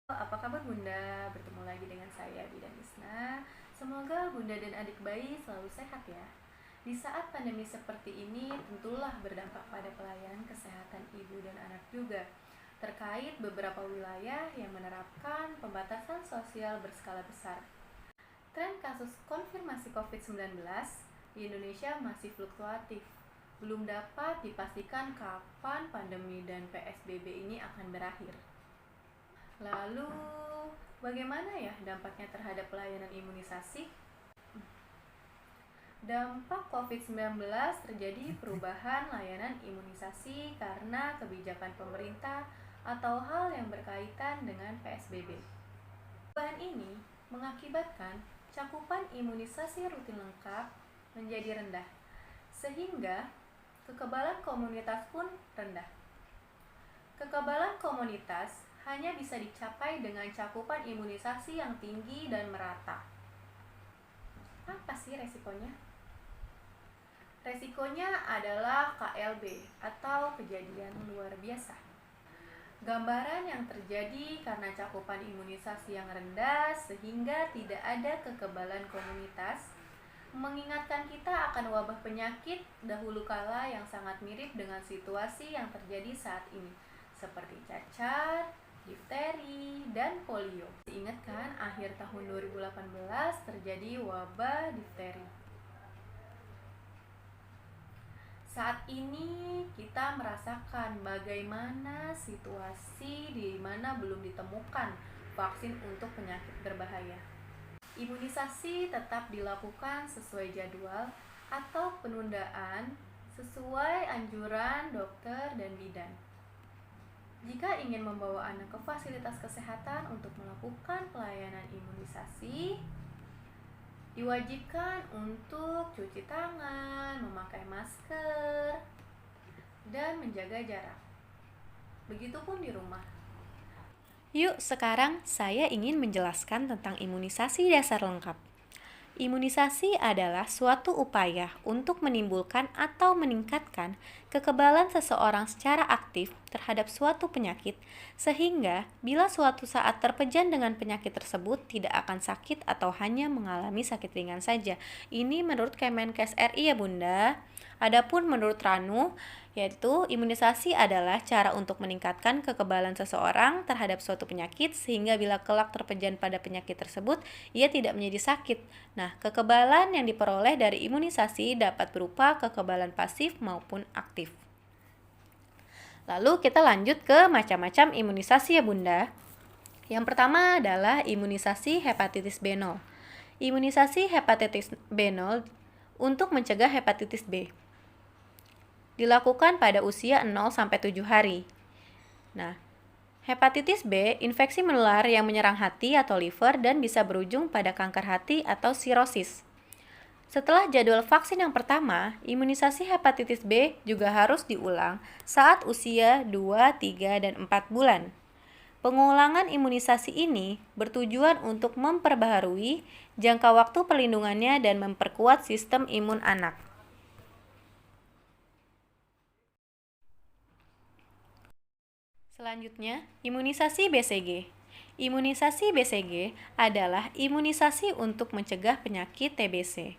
Apa kabar Bunda? Bertemu lagi dengan saya Bidan Isna. Semoga Bunda dan adik bayi selalu sehat ya. Di saat pandemi seperti ini tentulah berdampak pada pelayanan kesehatan ibu dan anak juga. Terkait beberapa wilayah yang menerapkan pembatasan sosial berskala besar. Tren kasus konfirmasi COVID-19 di Indonesia masih fluktuatif. Belum dapat dipastikan kapan pandemi dan PSBB ini akan berakhir. Lalu, bagaimana ya dampaknya terhadap pelayanan imunisasi? Dampak COVID-19 terjadi perubahan layanan imunisasi karena kebijakan pemerintah atau hal yang berkaitan dengan PSBB. Perubahan ini mengakibatkan cakupan imunisasi rutin lengkap menjadi rendah, sehingga kekebalan komunitas pun rendah. Kekebalan komunitas hanya bisa dicapai dengan cakupan imunisasi yang tinggi dan merata. Apa sih resikonya? Resikonya adalah KLB atau kejadian luar biasa. Gambaran yang terjadi karena cakupan imunisasi yang rendah sehingga tidak ada kekebalan komunitas mengingatkan kita akan wabah penyakit dahulu kala yang sangat mirip dengan situasi yang terjadi saat ini, seperti cacar, difteri, dan polio. Ingat kan, akhir tahun 2018 terjadi wabah difteri. Saat ini kita merasakan bagaimana situasi di mana belum ditemukan vaksin untuk penyakit berbahaya. Imunisasi tetap dilakukan sesuai jadwal atau penundaan sesuai anjuran dokter dan bidan. Jika ingin membawa anak ke fasilitas kesehatan untuk melakukan pelayanan imunisasi, diwajibkan untuk cuci tangan, memakai masker, dan menjaga jarak. Begitupun di rumah. Yuk, sekarang saya ingin menjelaskan tentang imunisasi dasar lengkap. Imunisasi adalah suatu upaya untuk menimbulkan atau meningkatkan kekebalan seseorang secara aktif terhadap suatu penyakit, sehingga bila suatu saat terpejan dengan penyakit tersebut tidak akan sakit atau hanya mengalami sakit ringan saja. Ini menurut Kemenkes RI ya Bunda. Adapun menurut Ranu, yaitu imunisasi adalah cara untuk meningkatkan kekebalan seseorang terhadap suatu penyakit sehingga bila kelak terpejan pada penyakit tersebut, ia tidak menjadi sakit. Nah, kekebalan yang diperoleh dari imunisasi dapat berupa kekebalan pasif maupun aktif. Lalu kita lanjut ke macam-macam imunisasi ya Bunda. Yang pertama adalah imunisasi hepatitis B0. Imunisasi hepatitis B0 untuk mencegah hepatitis B dilakukan pada usia 0-7 hari. Nah, hepatitis B infeksi menular yang menyerang hati atau liver dan bisa berujung pada kanker hati atau sirosis. Setelah jadwal vaksin yang pertama, imunisasi hepatitis B juga harus diulang saat usia 2, 3, dan 4 bulan. Pengulangan imunisasi ini bertujuan untuk memperbaharui jangka waktu perlindungannya dan memperkuat sistem imun anak. Selanjutnya, imunisasi BCG. Imunisasi BCG adalah imunisasi untuk mencegah penyakit TBC.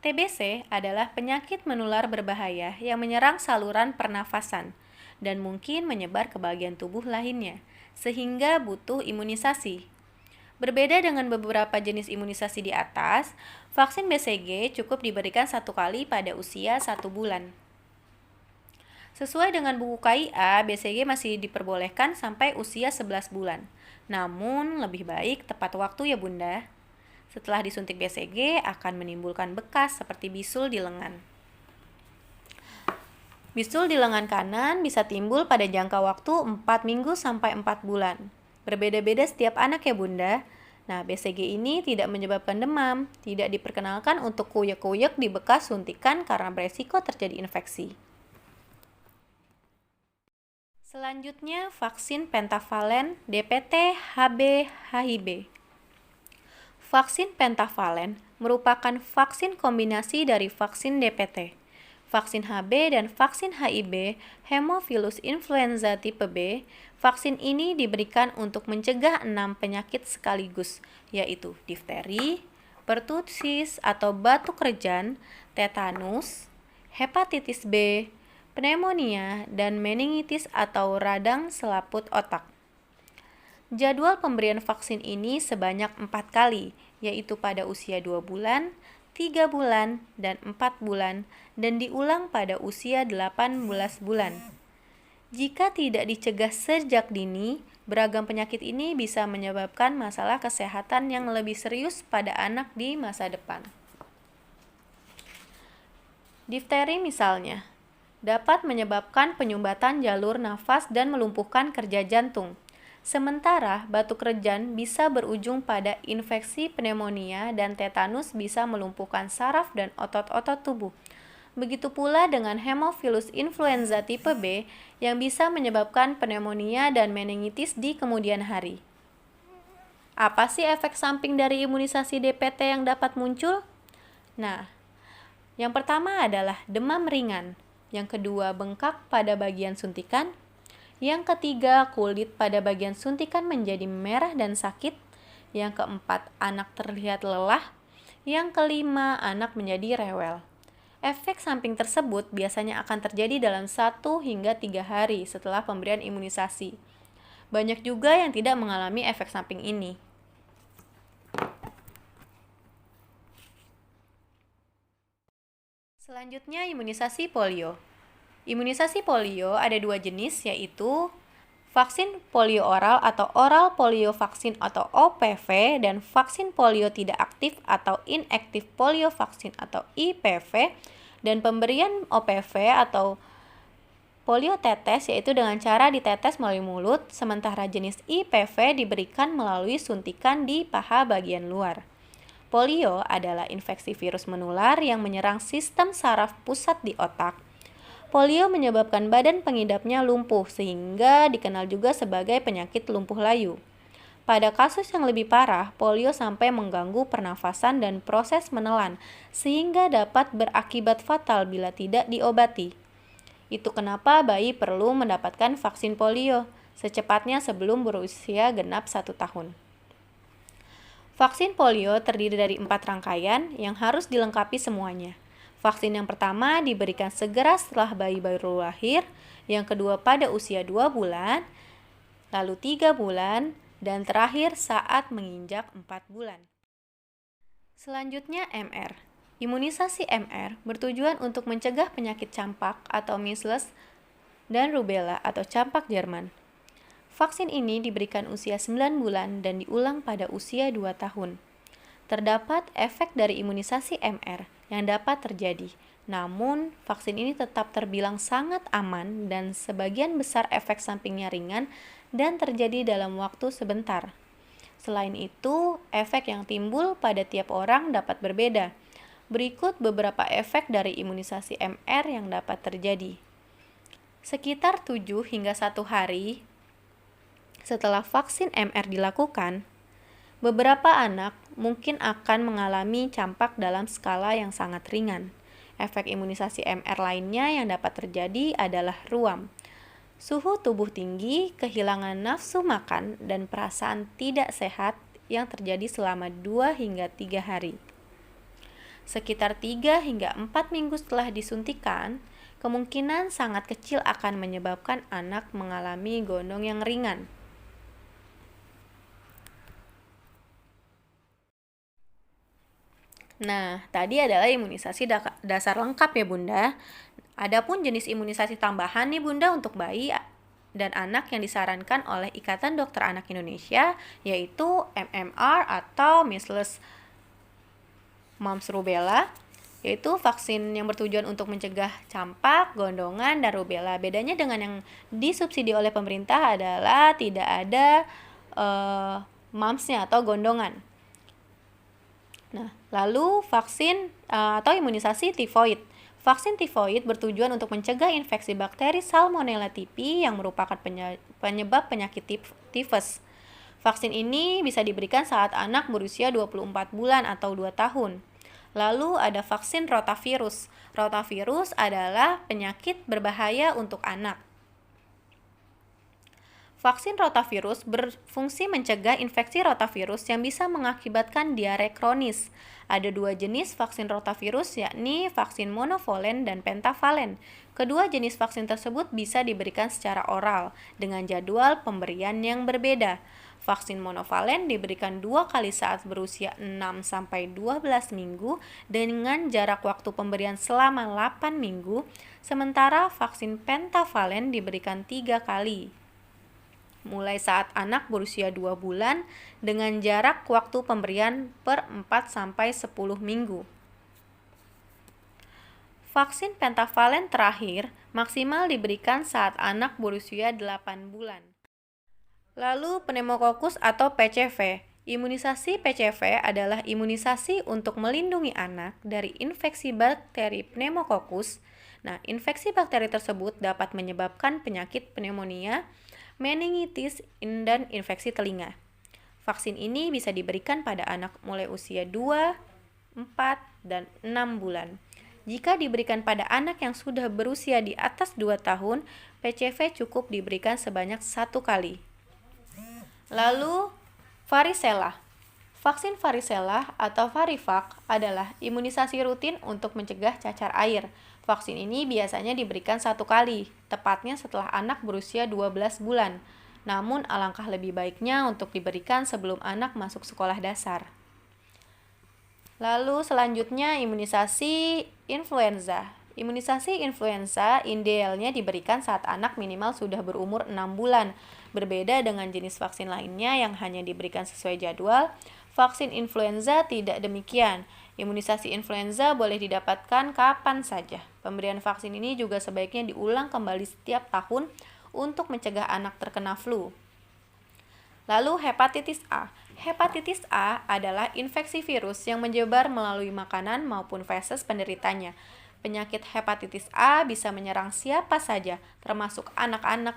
TBC adalah penyakit menular berbahaya yang menyerang saluran pernafasan dan mungkin menyebar ke bagian tubuh lainnya, sehingga butuh imunisasi. Berbeda dengan beberapa jenis imunisasi di atas, vaksin BCG cukup diberikan 1 kali pada usia 1 bulan. Sesuai dengan buku KIA, BCG masih diperbolehkan sampai usia 11 bulan. Namun, lebih baik tepat waktu ya Bunda. Setelah disuntik BCG akan menimbulkan bekas seperti bisul di lengan. Bisul di lengan kanan bisa timbul pada jangka waktu 4 minggu sampai 4 bulan. Berbeda-beda setiap anak ya Bunda. Nah, BCG ini tidak menyebabkan demam, tidak diperkenalkan untuk kuyek-kuyek di bekas suntikan karena beresiko terjadi infeksi. Selanjutnya, vaksin pentavalen DPT HB HIB. Vaksin pentavalen merupakan vaksin kombinasi dari vaksin DPT. vaksin HB dan vaksin HIB, Haemophilus influenza tipe B. Vaksin ini diberikan untuk mencegah 6 penyakit sekaligus, yaitu difteri, pertusis atau batuk rejan, tetanus, hepatitis B, pneumonia, dan meningitis atau radang selaput otak. Jadwal pemberian vaksin ini sebanyak 4 kali, yaitu pada usia 2 bulan, 3 bulan, dan 4 bulan, dan diulang pada usia 18 bulan. Jika tidak dicegah sejak dini, beragam penyakit ini bisa menyebabkan masalah kesehatan yang lebih serius pada anak di masa depan. Difteri misalnya, dapat menyebabkan penyumbatan jalur nafas dan melumpuhkan kerja jantung. Sementara batuk rejan bisa berujung pada infeksi pneumonia dan tetanus bisa melumpuhkan saraf dan otot-otot tubuh. Begitu pula dengan Haemophilus influenza tipe B yang bisa menyebabkan pneumonia dan meningitis di kemudian hari. Apa sih efek samping dari imunisasi DPT yang dapat muncul? Nah, yang pertama adalah demam ringan, yang kedua bengkak pada bagian suntikan, yang ketiga, kulit pada bagian suntikan menjadi merah dan sakit. Yang keempat, anak terlihat lelah. Yang kelima, anak menjadi rewel. Efek samping tersebut biasanya akan terjadi dalam 1 hingga 3 hari setelah pemberian imunisasi. Banyak juga yang tidak mengalami efek samping ini. Selanjutnya, imunisasi polio. Imunisasi polio ada 2 jenis, yaitu vaksin polio oral atau oral polio vaksin atau OPV dan vaksin polio tidak aktif atau inactive polio vaksin atau IPV, dan pemberian OPV atau polio tetes yaitu dengan cara ditetes melalui mulut, sementara jenis IPV diberikan melalui suntikan di paha bagian luar. Polio adalah infeksi virus menular yang menyerang sistem saraf pusat di otak. Polio menyebabkan badan pengidapnya lumpuh sehingga dikenal juga sebagai penyakit lumpuh layu. Pada kasus yang lebih parah, polio sampai mengganggu pernafasan dan proses menelan sehingga dapat berakibat fatal bila tidak diobati. Itu kenapa bayi perlu mendapatkan vaksin polio secepatnya sebelum berusia genap 1 tahun. Vaksin polio terdiri dari 4 rangkaian yang harus dilengkapi semuanya. Vaksin yang pertama diberikan segera setelah bayi baru lahir, yang kedua pada usia 2 bulan, lalu 3 bulan, dan terakhir saat menginjak 4 bulan. Selanjutnya MR. Imunisasi MR bertujuan untuk mencegah penyakit campak atau measles dan rubella atau campak Jerman. Vaksin ini diberikan usia 9 bulan dan diulang pada usia 2 tahun. Terdapat efek dari imunisasi MR yang dapat terjadi, namun vaksin ini tetap terbilang sangat aman dan sebagian besar efek sampingnya ringan dan terjadi dalam waktu sebentar. Selain itu, efek yang timbul pada tiap orang dapat berbeda. Berikut beberapa efek dari imunisasi MR yang dapat terjadi. Sekitar 7 hingga 1 hari setelah vaksin MR dilakukan, beberapa anak mungkin akan mengalami campak dalam skala yang sangat ringan. Efek imunisasi MR lainnya yang dapat terjadi adalah ruam, suhu tubuh tinggi, kehilangan nafsu makan, dan perasaan tidak sehat yang terjadi selama 2 hingga 3 hari. Sekitar 3 hingga 4 minggu setelah disuntikan, kemungkinan sangat kecil akan menyebabkan anak mengalami gondong yang ringan. Nah, tadi adalah imunisasi dasar lengkap ya Bunda. Adapun jenis imunisasi tambahan nih Bunda untuk bayi dan anak yang disarankan oleh Ikatan Dokter Anak Indonesia yaitu MMR atau Measles Mumps Rubella, yaitu vaksin yang bertujuan untuk mencegah campak, gondongan, dan rubella. Bedanya dengan yang disubsidi oleh pemerintah adalah tidak ada mumps-nya atau gondongan. Nah, lalu vaksin atau imunisasi tifoid. Vaksin tifoid bertujuan untuk mencegah infeksi bakteri Salmonella typhi yang merupakan penyebab penyakit tifus. Vaksin ini bisa diberikan saat anak berusia 24 bulan atau 2 tahun. Lalu ada vaksin rotavirus. Rotavirus adalah penyakit berbahaya untuk anak. Vaksin rotavirus berfungsi mencegah infeksi rotavirus yang bisa mengakibatkan diare kronis. Ada dua jenis vaksin rotavirus, yakni vaksin monovalen dan pentavalen. Kedua jenis vaksin tersebut bisa diberikan secara oral dengan jadwal pemberian yang berbeda. Vaksin monovalen diberikan 2 kali saat berusia 6-12 minggu dengan jarak waktu pemberian selama 8 minggu, sementara vaksin pentavalen diberikan 3 kali. Mulai saat anak berusia 2 bulan dengan jarak waktu pemberian per 4-10 minggu. Vaksin pentavalen terakhir maksimal diberikan saat anak berusia 8 bulan. Lalu pneumokokus atau PCV. Imunisasi PCV adalah imunisasi untuk melindungi anak dari infeksi bakteri pneumokokus. Nah, infeksi bakteri tersebut dapat menyebabkan penyakit pneumonia, meningitis, dan infeksi telinga. Vaksin ini bisa diberikan pada anak mulai usia 2, 4, dan 6 bulan. Jika diberikan pada anak yang sudah berusia di atas 2 tahun, PCV cukup diberikan sebanyak 1 kali. Lalu, varicella. Vaksin varicella atau Varivac adalah imunisasi rutin untuk mencegah cacar air. Vaksin ini biasanya diberikan 1 kali, tepatnya setelah anak berusia 12 bulan. Namun alangkah lebih baiknya untuk diberikan sebelum anak masuk sekolah dasar. Lalu selanjutnya imunisasi influenza. Imunisasi influenza idealnya diberikan saat anak minimal sudah berumur 6 bulan. Berbeda dengan jenis vaksin lainnya yang hanya diberikan sesuai jadwal, vaksin influenza tidak demikian. Imunisasi influenza boleh didapatkan kapan saja. Pemberian vaksin ini juga sebaiknya diulang kembali setiap tahun untuk mencegah anak terkena flu. Lalu hepatitis A. Hepatitis A adalah infeksi virus yang menyebar melalui makanan maupun feses penderitanya. Penyakit hepatitis A bisa menyerang siapa saja, termasuk anak-anak.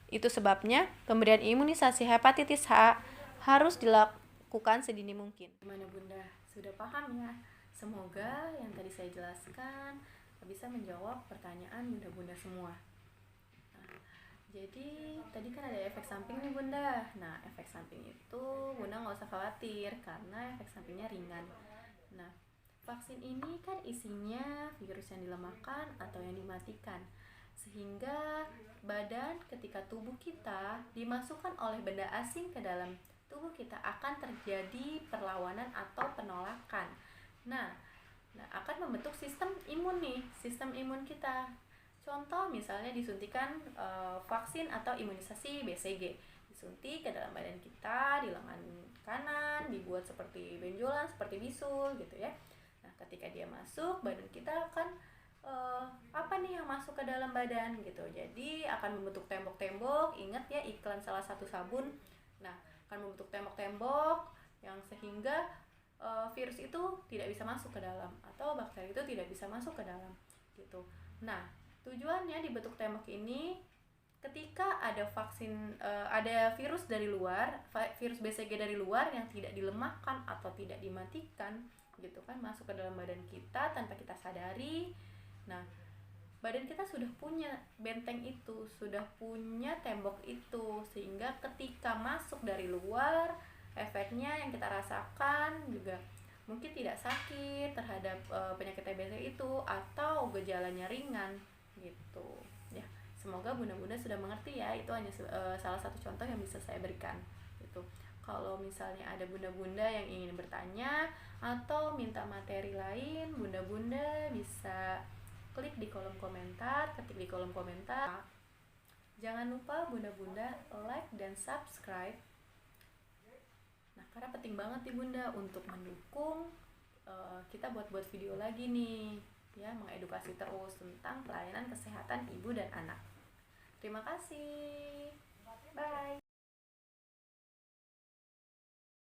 Itu sebabnya pemberian imunisasi hepatitis A harus dilakukan sedini mungkin. Gimana Bunda? Sudah paham ya? Semoga yang tadi saya jelaskan bisa menjawab pertanyaan Bunda-Bunda semua. Jadi tadi kan ada efek samping nih Bunda. Nah, efek samping itu Bunda nggak usah khawatir karena efek sampingnya ringan. Nah, vaksin ini kan isinya virus yang dilemahkan atau yang dimatikan, sehingga badan ketika tubuh kita dimasukkan oleh benda asing ke dalam tubuh kita akan terjadi perlawanan atau penolakan. Nah akan membentuk sistem imun nih, sistem imun kita. Contoh misalnya disuntikan vaksin atau imunisasi BCG, disuntik ke dalam badan kita di lengan kanan, dibuat seperti benjolan, seperti bisul gitu ya. Nah, ketika dia masuk, badan kita akan apa nih yang masuk ke dalam badan gitu. Jadi akan membentuk tembok-tembok. Ingat ya iklan salah satu sabun. Nah, akan membentuk tembok-tembok yang sehingga virus itu tidak bisa masuk ke dalam atau bakteri itu tidak bisa masuk ke dalam gitu. Nah, tujuannya dibentuk tembok ini ketika ada vaksin ada virus dari luar, virus BCG dari luar yang tidak dilemahkan atau tidak dimatikan gitu kan, masuk ke dalam badan kita tanpa kita sadari. Nah, badan kita sudah punya benteng itu, sudah punya tembok itu, sehingga ketika masuk dari luar, efeknya yang kita rasakan juga mungkin tidak sakit terhadap penyakit TBC itu atau gejalanya ringan gitu ya. Semoga bunda-bunda sudah mengerti ya, itu hanya salah satu contoh yang bisa saya berikan gitu. Kalau misalnya ada bunda-bunda yang ingin bertanya atau minta materi lain, bunda-bunda bisa klik di kolom komentar, ketik di kolom komentar. Jangan lupa bunda-bunda like dan subscribe. Nah, karena penting banget nih bunda untuk mendukung kita buat video lagi nih ya, mengedukasi terus tentang pelayanan kesehatan ibu dan anak. Terima kasih. Bye.